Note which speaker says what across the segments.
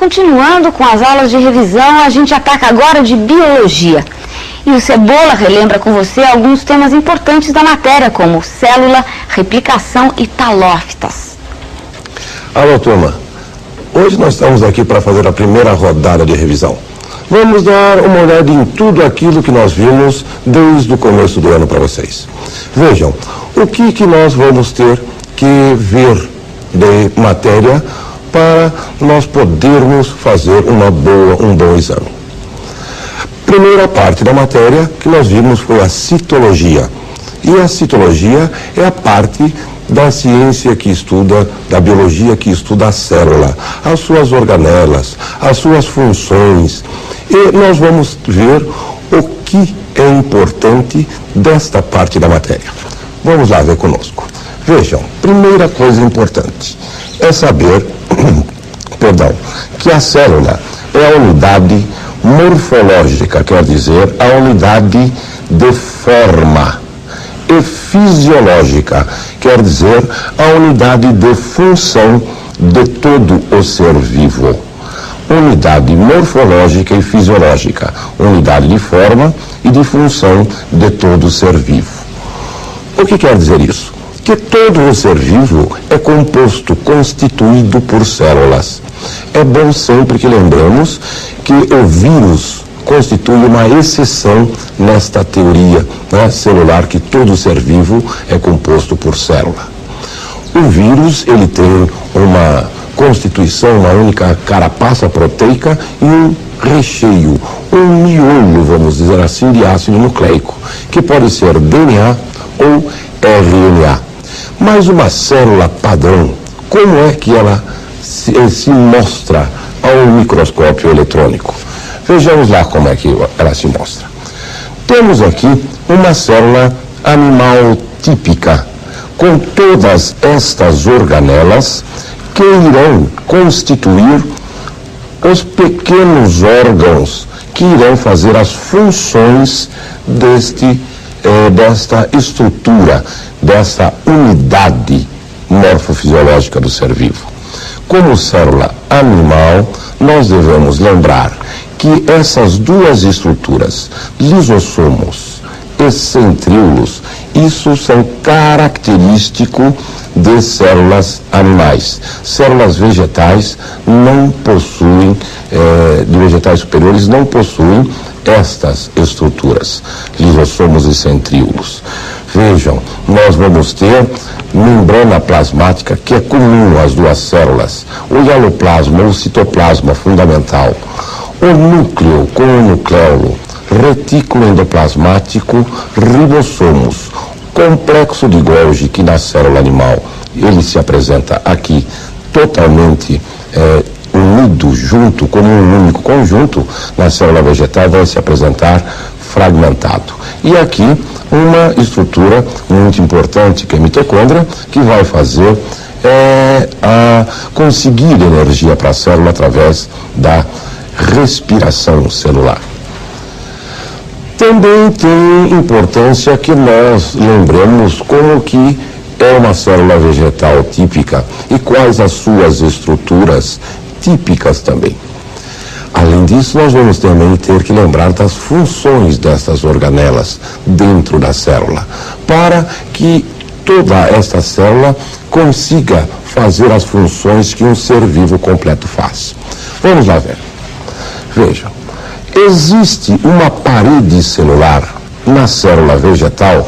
Speaker 1: Continuando com as aulas de revisão, a gente ataca agora de biologia. E o Cebola relembra com você alguns temas importantes da matéria, como célula, replicação e talófitas.
Speaker 2: Alô, turma. Hoje nós estamos aqui para fazer a primeira rodada de revisão. Vamos dar uma olhada em tudo aquilo que nós vimos desde o começo do ano para vocês. Vejam, o que nós vamos ter que ver de matéria para nós podermos fazer um bom exame. Primeira parte da matéria que nós vimos foi a citologia. E a citologia é a parte da ciência que estuda, da biologia que estuda a célula, as suas organelas, as suas funções. E nós vamos ver o que é importante desta parte da matéria. Vamos lá ver conosco. Vejam, primeira coisa importante é saber, que a célula é a unidade morfológica, quer dizer, a unidade de forma, e fisiológica, quer dizer, a unidade de função de todo o ser vivo. Unidade morfológica e fisiológica, unidade de forma e de função de todo o ser vivo. O que quer dizer isso? Que todo o ser vivo é constituído por células. É bom sempre que lembremos que o vírus constitui uma exceção nesta teoria, né, celular, que todo ser vivo é composto por célula. O vírus, ele tem uma constituição, uma única carapaça proteica e um recheio, um miolo, vamos dizer assim, de ácido nucleico, que pode ser DNA ou RNA. Mas uma célula padrão, como é que ela se mostra ao microscópio eletrônico? Vejamos lá como é que ela se mostra. Temos aqui uma célula animal típica, com todas estas organelas que irão constituir os pequenos órgãos que irão fazer as funções desta estrutura, dessa unidade morfofisiológica do ser vivo. Como célula animal, nós devemos lembrar que essas duas estruturas, lisossomos e centríolos, isso são característicos de células animais. Células vegetais não possuem, de vegetais superiores, não possuem estas estruturas, lisossomos e centríolos. Vejam, nós vamos ter membrana plasmática, que é comum às duas células, o hialoplasma ou citoplasma fundamental, o núcleo com o nucleolo, retículo endoplasmático, ribossomos, complexo de Golgi, que na célula animal ele se apresenta aqui totalmente unido, junto, como um único conjunto. Na célula vegetal vai se apresentar fragmentado. E aqui uma estrutura muito importante, que é a mitocôndria, que vai fazer conseguir energia para a célula através da respiração celular. Também tem importância que nós lembremos como que é uma célula vegetal típica e quais as suas estruturas típicas também. Além disso, nós vamos também ter que lembrar das funções destas organelas dentro da célula, para que toda esta célula consiga fazer as funções que um ser vivo completo faz. Vamos lá ver. Vejam, existe uma parede celular na célula vegetal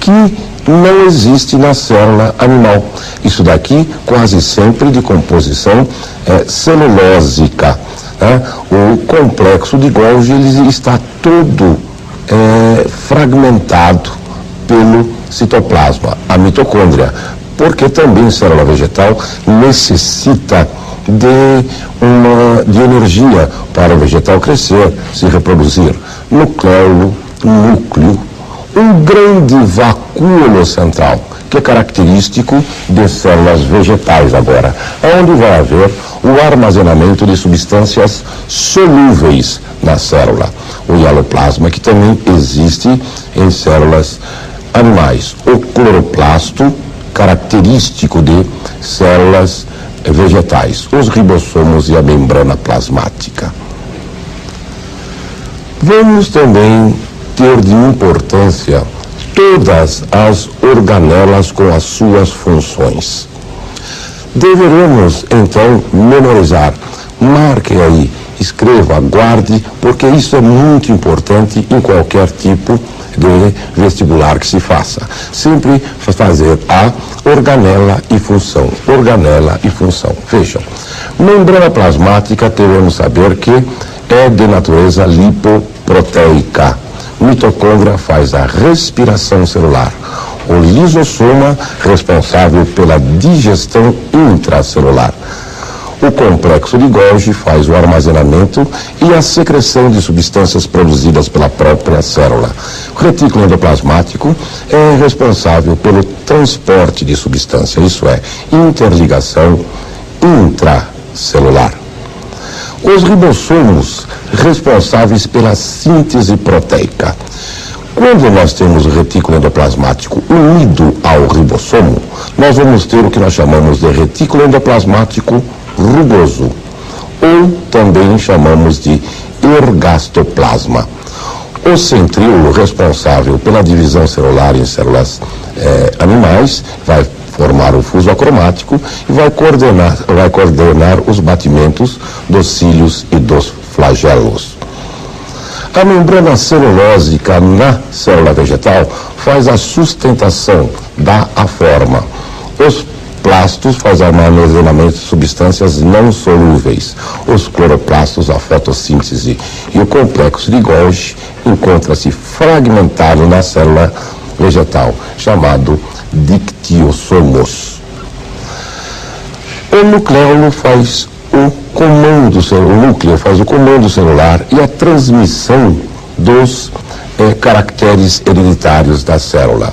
Speaker 2: que não existe na célula animal. Isso daqui quase sempre de composição celulósica. O complexo de Golgi ele está todo fragmentado pelo citoplasma, a mitocôndria, porque também célula vegetal necessita de energia para o vegetal crescer, se reproduzir. Nucleolo, núcleo, um grande vacúolo central, que é característico de células vegetais agora, onde vai haver o armazenamento de substâncias solúveis na célula. O hialoplasma, que também existe em células animais. O cloroplasto, característico de células vegetais, os ribossomos e a membrana plasmática. Vamos também ter de importância todas as organelas com as suas funções. Deveremos, então, memorizar. Marque aí, escreva, guarde, porque isso é muito importante em qualquer tipo de vestibular que se faça. Sempre fazer a organela e função. Organela e função. Vejam, membrana plasmática, devemos saber que é de natureza lipoproteica. Mitocôndria faz a respiração celular. O lisossoma, responsável pela digestão intracelular. O complexo de Golgi faz o armazenamento e a secreção de substâncias produzidas pela própria célula. O retículo endoplasmático é responsável pelo transporte de substância, isso é, interligação intracelular. Os ribossomos, responsáveis pela síntese proteica. Quando nós temos o retículo endoplasmático unido ao ribossomo, nós vamos ter o que nós chamamos de retículo endoplasmático rugoso, ou também chamamos de ergastoplasma. O centríolo, responsável pela divisão celular em células animais, vai formar o fuso acromático e vai coordenar os batimentos dos cílios e dos flagelos. A membrana celulósica na célula vegetal faz a sustentação, dá a forma. Os plastos fazem o armazenamento de substâncias não solúveis. Os cloroplastos, a fotossíntese. E o complexo de Golgi encontra-se fragmentado na célula vegetal, chamado dictiossomos. O nucleolo faz o comando, o núcleo faz o comando celular e a transmissão dos caracteres hereditários da célula.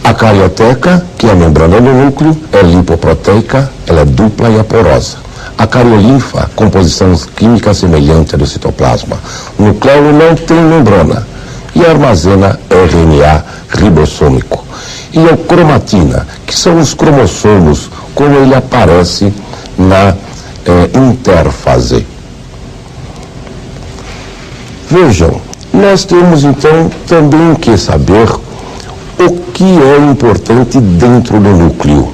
Speaker 2: A carioteca, que é a membrana do núcleo, é lipoproteica, ela é dupla e aporosa. A cariolinfa, composição química semelhante à do citoplasma. O nucleolo não tem membrana e armazena RNA ribossômico. E a cromatina, que são os cromossomos, como ele aparece na interfase. Vejam, nós temos então também que saber o que é importante dentro do núcleo.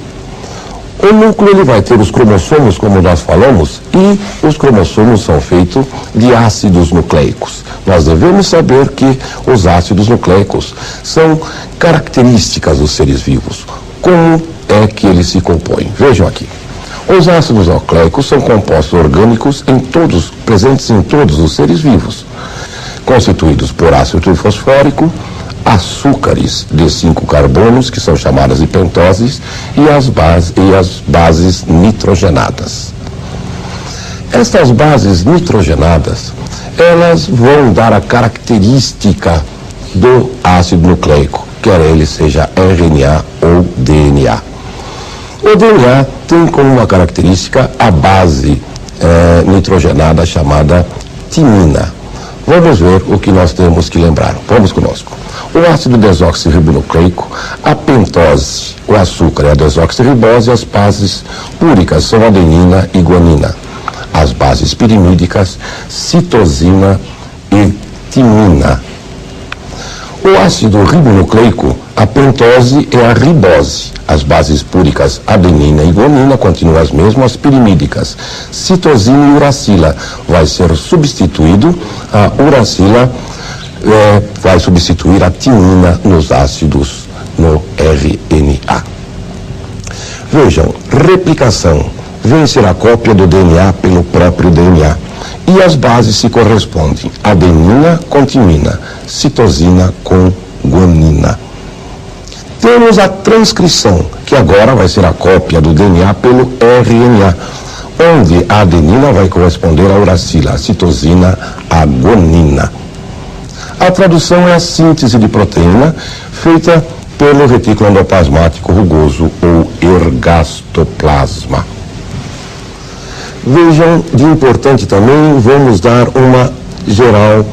Speaker 2: O núcleo ele vai ter os cromossomos, como nós falamos, e os cromossomos são feitos de ácidos nucleicos. Nós devemos saber que os ácidos nucleicos são características dos seres vivos. Como é que eles se compõem? Vejam aqui. Os ácidos nucleicos são compostos orgânicos presentes em todos os seres vivos, constituídos por ácido trifosfórico, açúcares de 5 carbonos, que são chamadas de pentoses, e as bases nitrogenadas. Estas bases nitrogenadas, elas vão dar a característica do ácido nucleico, quer ele seja RNA ou DNA. O DNA tem como uma característica a base nitrogenada chamada timina. Vamos ver o que nós temos que lembrar. Vamos conosco. O ácido desoxirribonucleico, a pentose, o açúcar e a desoxirribose, as bases púricas são adenina e guanina. As bases pirimídicas, citosina e timina. O ácido ribonucleico, a pentose é a ribose. As bases púricas, adenina e guanina, continuam as mesmas, as pirimídicas. Citosina e uracila. Vai ser substituído, a uracila vai substituir a timina nos ácidos, no RNA. Vejam, replicação. Vence a cópia do DNA pelo próprio DNA. E as bases se correspondem. Adenina com timina, citosina com guanina. Temos a transcrição, que agora vai ser a cópia do DNA pelo RNA, onde a adenina vai corresponder à uracila, a citosina à guanina. A tradução é a síntese de proteína feita pelo retículo endoplasmático rugoso ou ergastoplasma. Vejam, de importante também, vamos dar uma geral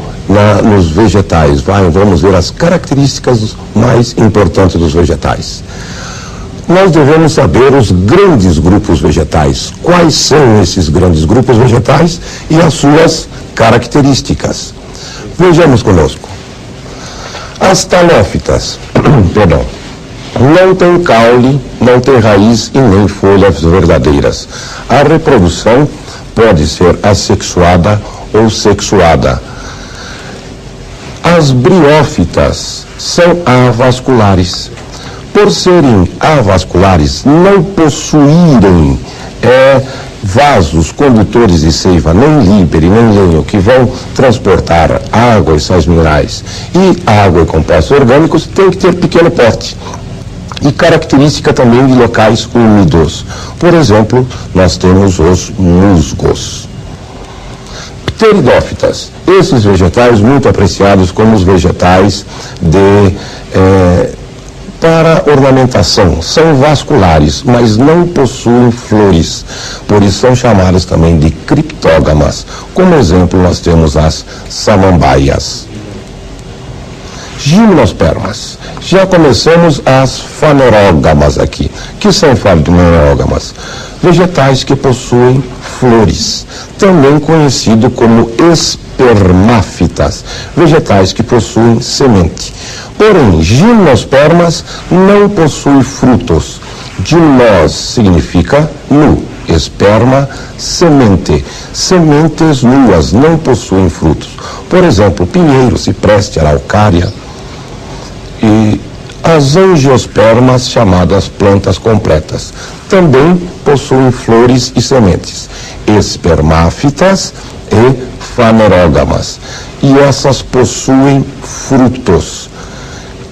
Speaker 2: nos vegetais. Vamos ver as características mais importantes dos vegetais. nós devemos saber os grandes grupos vegetais. Quais são esses grandes grupos vegetais e as suas características? Vejamos conosco. As talófitas, não tem caule, não tem raiz e nem folhas verdadeiras. A reprodução pode ser assexuada ou sexuada. As briófitas são avasculares. Por serem avasculares, não possuírem vasos condutores de seiva, nem líbere, nem lenho, que vão transportar água e sais minerais e água e compostos orgânicos, tem que ter pequeno porte. E característica também de locais úmidos. Por exemplo, nós temos os musgos. Pteridófitas, esses vegetais muito apreciados como os vegetais para ornamentação, são vasculares, mas não possuem flores, por isso são chamadas também de criptógamas. Como exemplo, nós temos as samambaias. Gimnospermas. Já começamos as fanerógamas aqui. Que são fanerógamas? Vegetais que possuem flores, também conhecido como espermáfitas, vegetais que possuem semente. Porém, gimnospermas não possuem frutos. Gimnos significa nu, esperma, semente. Sementes nuas não possuem frutos. Por exemplo, pinheiro, cipreste, araucária. E as angiospermas, chamadas plantas completas, também possuem flores e sementes. Espermáfitas e fanerógamas. E essas possuem frutos.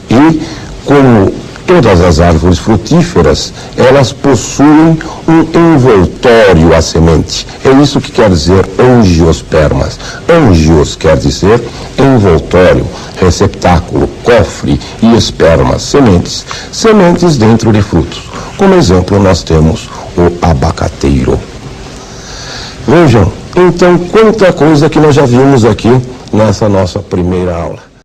Speaker 2: E, como todas as árvores frutíferas, elas possuem um envoltório à semente. É isso que quer dizer angiospermas. Angios quer dizer envoltório, receptáculo, cofre e espermas, sementes. Sementes dentro de frutos. Como exemplo, nós temos o abacateiro. Vejam, então, quanta coisa que nós já vimos aqui nessa nossa primeira aula.